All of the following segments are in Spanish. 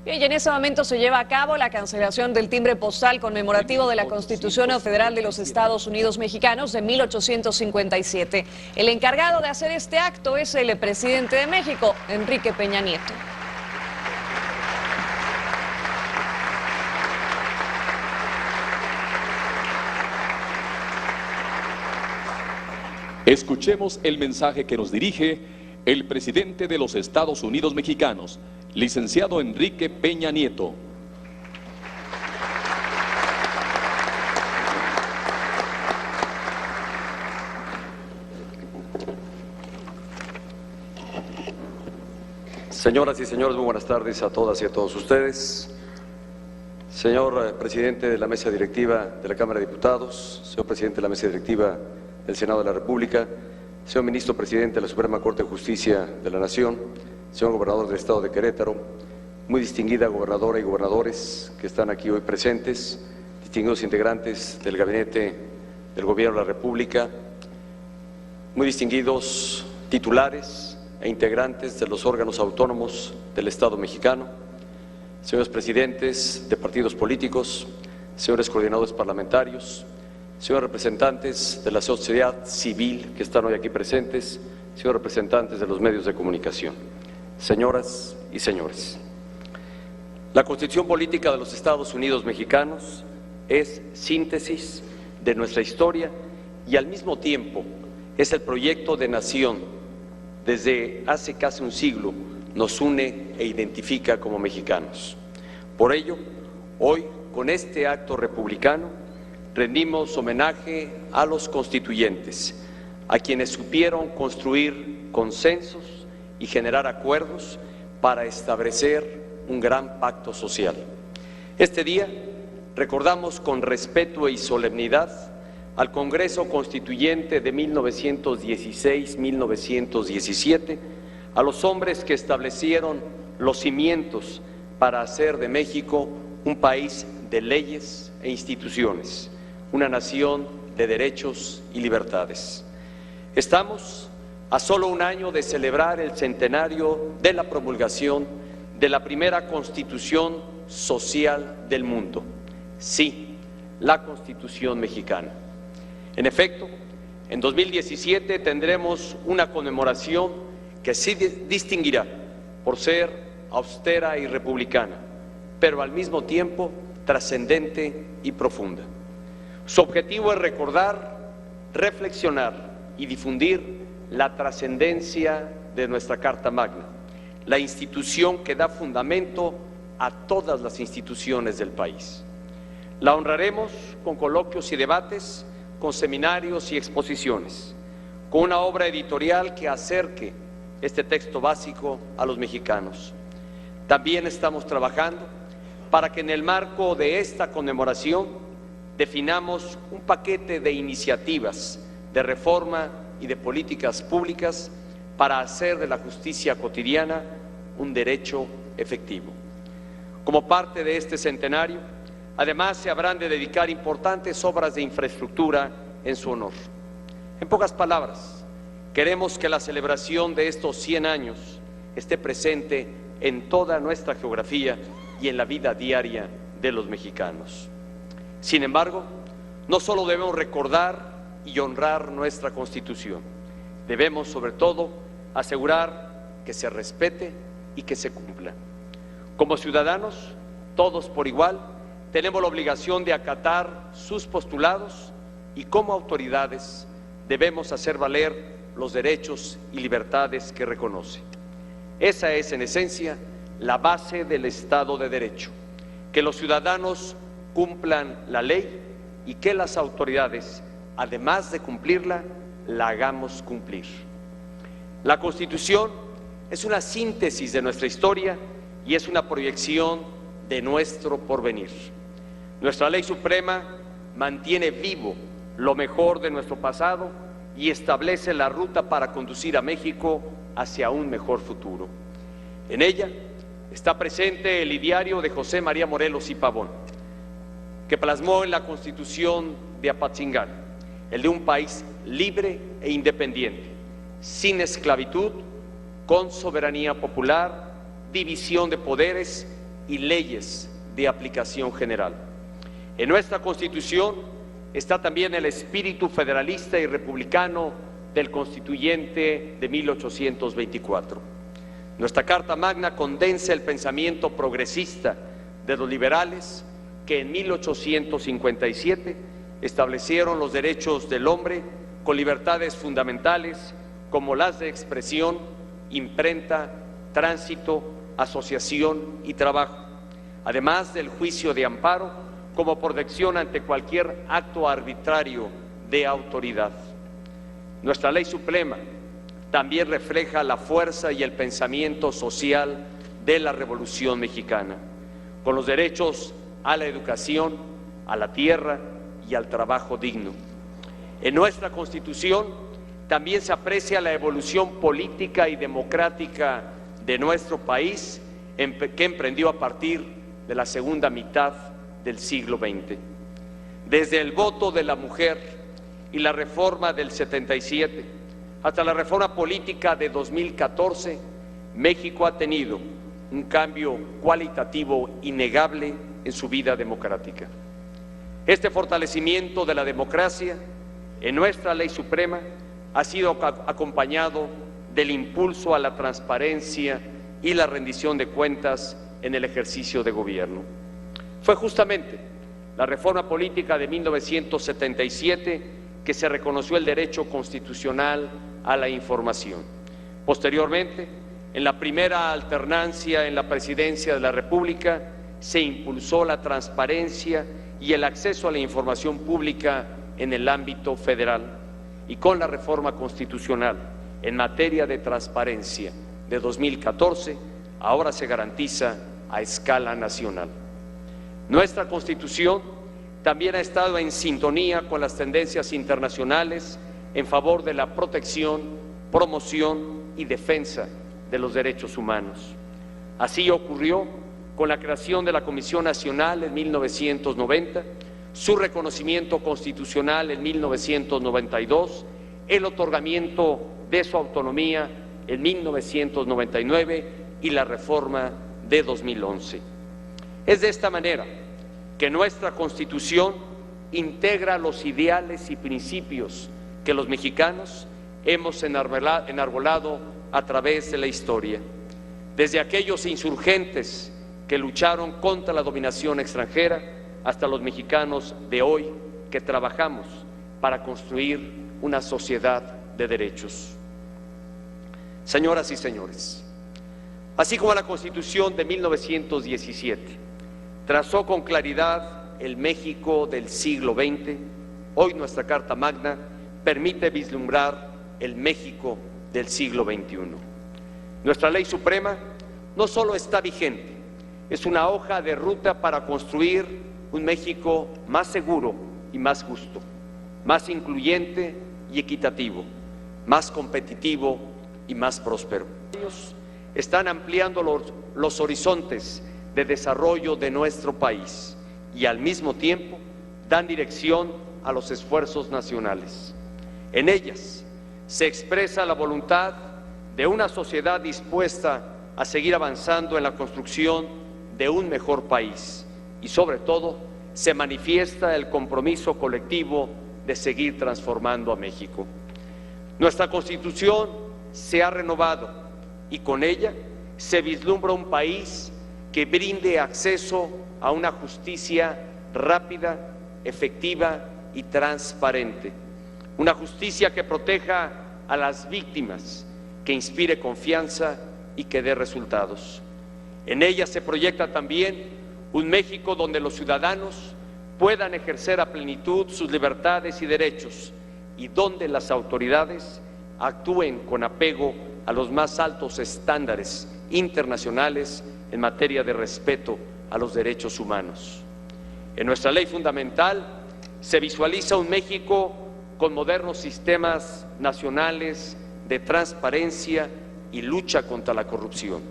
Bien, y en ese momento se lleva a cabo la cancelación del timbre postal conmemorativo de la Constitución Federal de los Estados Unidos Mexicanos de 1857. El encargado de hacer este acto es el presidente de México, Enrique Peña Nieto. Escuchemos el mensaje que nos dirige el presidente de los Estados Unidos Mexicanos, licenciado Enrique Peña Nieto. Señoras y señores, muy buenas tardes a todas y a todos ustedes. Señor presidente de la mesa directiva de la Cámara de Diputados, señor presidente de la mesa directiva del Senado de la República, señor ministro presidente de la Suprema Corte de Justicia de la Nación, señor gobernador del Estado de Querétaro, muy distinguida gobernadora y gobernadores que están aquí hoy presentes, distinguidos integrantes del Gabinete del Gobierno de la República, muy distinguidos titulares e integrantes de los órganos autónomos del Estado mexicano, señores presidentes de partidos políticos, señores coordinadores parlamentarios, señores representantes de la sociedad civil que están hoy aquí presentes, señores representantes de los medios de comunicación, señoras y señores. La Constitución Política de los Estados Unidos Mexicanos es síntesis de nuestra historia y al mismo tiempo es el proyecto de nación. Desde hace casi un siglo nos une e identifica como mexicanos. Por ello, hoy, con este acto republicano, rendimos homenaje a los constituyentes, a quienes supieron construir consensos y generar acuerdos para establecer un gran pacto social. Este día recordamos con respeto y solemnidad al Congreso Constituyente de 1916-1917, a los hombres que establecieron los cimientos para hacer de México un país de leyes e instituciones, una nación de derechos y libertades. Estamos a solo un año de celebrar el centenario de la promulgación de la primera Constitución social del mundo. Sí, la Constitución mexicana. En efecto, en 2017 tendremos una conmemoración que sí distinguirá por ser austera y republicana, pero al mismo tiempo trascendente y profunda. Su objetivo es recordar, reflexionar y difundir la trascendencia de nuestra Carta Magna, la institución que da fundamento a todas las instituciones del país. La honraremos con coloquios y debates, con seminarios y exposiciones, con una obra editorial que acerque este texto básico a los mexicanos. También estamos trabajando para que en el marco de esta conmemoración definamos un paquete de iniciativas de reforma y de políticas públicas para hacer de la justicia cotidiana un derecho efectivo. Como parte de este centenario, además se habrán de dedicar importantes obras de infraestructura en su honor. En pocas palabras, queremos que la celebración de estos 100 años esté presente en toda nuestra geografía y en la vida diaria de los mexicanos. Sin embargo, no solo debemos recordar y honrar nuestra Constitución, debemos sobre todo asegurar que se respete y que se cumpla. Como ciudadanos, todos por igual, tenemos la obligación de acatar sus postulados y como autoridades debemos hacer valer los derechos y libertades que reconoce. Esa es, en esencia, la base del Estado de Derecho, que los ciudadanos cumplan la ley y que las autoridades, además de cumplirla, la hagamos cumplir. La Constitución es una síntesis de nuestra historia y es una proyección de nuestro porvenir. Nuestra ley suprema mantiene vivo lo mejor de nuestro pasado y establece la ruta para conducir a México hacia un mejor futuro. En ella está presente el ideario de José María Morelos y Pavón, que plasmó en la Constitución de Apatzingán, el de un país libre e independiente, sin esclavitud, con soberanía popular, división de poderes y leyes de aplicación general. En nuestra Constitución está también el espíritu federalista y republicano del Constituyente de 1824. Nuestra Carta Magna condensa el pensamiento progresista de los liberales que en 1857 establecieron los derechos del hombre con libertades fundamentales como las de expresión, imprenta, tránsito, asociación y trabajo, además del juicio de amparo como protección ante cualquier acto arbitrario de autoridad. Nuestra Ley Suprema también refleja la fuerza y el pensamiento social de la Revolución Mexicana, con los derechos a la educación, a la tierra y al trabajo digno. En nuestra Constitución también se aprecia la evolución política y democrática de nuestro país que emprendió a partir de la segunda mitad del siglo XX. Desde el voto de la mujer y la reforma del 77 hasta la reforma política de 2014, México ha tenido un cambio cualitativo innegable en su vida democrática. Este fortalecimiento de la democracia en nuestra Ley Suprema ha sido acompañado del impulso a la transparencia y la rendición de cuentas en el ejercicio de gobierno. Fue justamente la reforma política de 1977 que se reconoció el derecho constitucional a la información. Posteriormente, en la primera alternancia en la presidencia de la República, se impulsó la transparencia y el acceso a la información pública en el ámbito federal, y con la reforma constitucional en materia de transparencia de 2014, ahora se garantiza a escala nacional. Nuestra Constitución también ha estado en sintonía con las tendencias internacionales en favor de la protección, promoción y defensa de los derechos humanos. Así ocurrió con la creación de la Comisión Nacional en 1990, su reconocimiento constitucional en 1992, el otorgamiento de su autonomía en 1999 y la reforma de 2011. Es de esta manera que nuestra Constitución integra los ideales y principios que los mexicanos hemos enarbolado a través de la historia, desde aquellos insurgentes que lucharon contra la dominación extranjera hasta los mexicanos de hoy que trabajamos para construir una sociedad de derechos. Señoras y señores, así como la Constitución de 1917 trazó con claridad el México del siglo XX, hoy nuestra Carta Magna permite vislumbrar el México del siglo XXI. Nuestra Ley Suprema no solo está vigente, es una hoja de ruta para construir un México más seguro y más justo, más incluyente y equitativo, más competitivo y más próspero. Ellos están ampliando los horizontes de desarrollo de nuestro país y al mismo tiempo dan dirección a los esfuerzos nacionales. En ellas se expresa la voluntad de una sociedad dispuesta a seguir avanzando en la construcción de un mejor país y sobre todo se manifiesta el compromiso colectivo de seguir transformando a México. Nuestra Constitución se ha renovado y con ella se vislumbra un país que brinde acceso a una justicia rápida, efectiva y transparente. Una justicia que proteja a las víctimas, que inspire confianza y que dé resultados. En ella se proyecta también un México donde los ciudadanos puedan ejercer a plenitud sus libertades y derechos y donde las autoridades actúen con apego a los más altos estándares internacionales en materia de respeto a los derechos humanos. En nuestra ley fundamental se visualiza un México con modernos sistemas nacionales de transparencia y lucha contra la corrupción,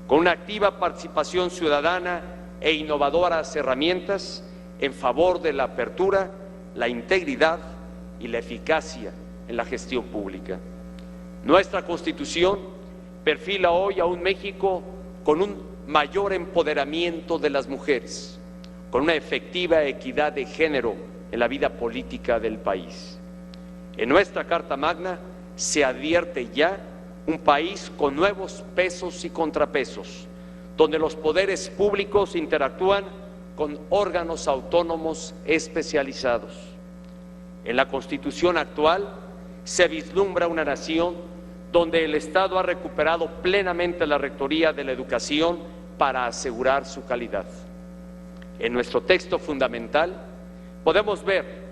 con una activa participación ciudadana e innovadoras herramientas en favor de la apertura, la integridad y la eficacia en la gestión pública. Nuestra Constitución perfila hoy a un México con un mayor empoderamiento de las mujeres, con una efectiva equidad de género en la vida política del país. En nuestra Carta Magna se advierte ya un país con nuevos pesos y contrapesos, donde los poderes públicos interactúan con órganos autónomos especializados. En la Constitución actual se vislumbra una nación donde el Estado ha recuperado plenamente la rectoría de la educación para asegurar su calidad. En nuestro texto fundamental podemos ver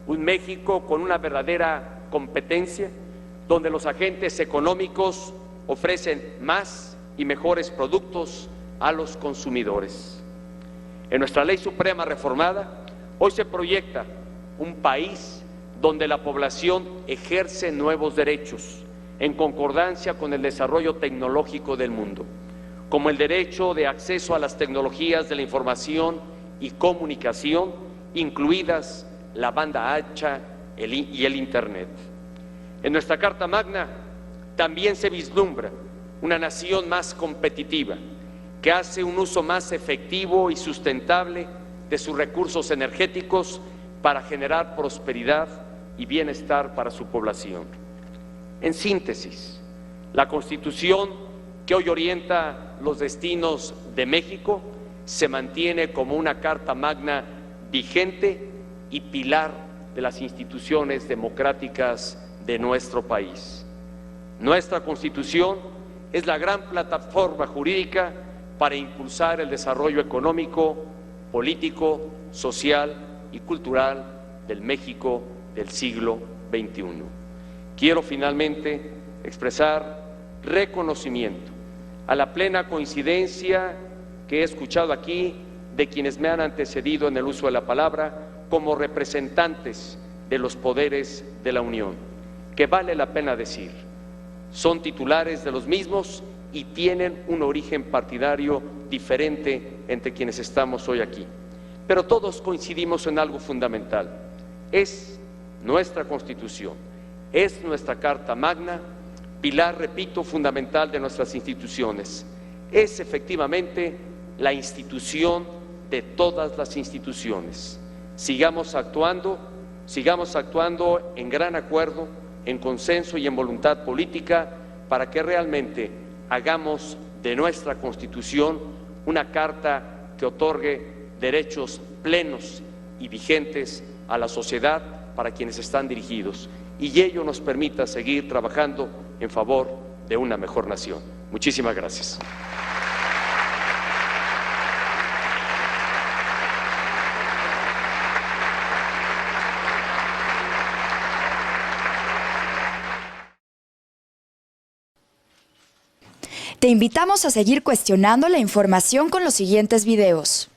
un México con una verdadera competencia, donde los agentes económicos ofrecen más y mejores productos a los consumidores. En nuestra Ley Suprema reformada, hoy se proyecta un país donde la población ejerce nuevos derechos en concordancia con el desarrollo tecnológico del mundo, como el derecho de acceso a las tecnologías de la información y comunicación, incluidas la banda ancha y el Internet. En nuestra Carta Magna también se vislumbra una nación más competitiva, que hace un uso más efectivo y sustentable de sus recursos energéticos para generar prosperidad y bienestar para su población. En síntesis, la Constitución que hoy orienta los destinos de México se mantiene como una Carta Magna vigente y pilar de las instituciones democráticas de nuestro país. Nuestra Constitución es la gran plataforma jurídica para impulsar el desarrollo económico, político, social y cultural del México del siglo XXI. Quiero finalmente expresar reconocimiento a la plena coincidencia que he escuchado aquí de quienes me han antecedido en el uso de la palabra como representantes de los poderes de la Unión, que vale la pena decir, son titulares de los mismos y tienen un origen partidario diferente entre quienes estamos hoy aquí. Pero todos coincidimos en algo fundamental: es nuestra Constitución, es nuestra Carta Magna, pilar, repito, fundamental de nuestras instituciones. Es efectivamente la institución de todas las instituciones. Sigamos actuando en gran acuerdo, en consenso y en voluntad política para que realmente hagamos de nuestra Constitución una carta que otorgue derechos plenos y vigentes a la sociedad para quienes están dirigidos, y ello nos permita seguir trabajando en favor de una mejor nación. Muchísimas gracias. Te invitamos a seguir cuestionando la información con los siguientes videos.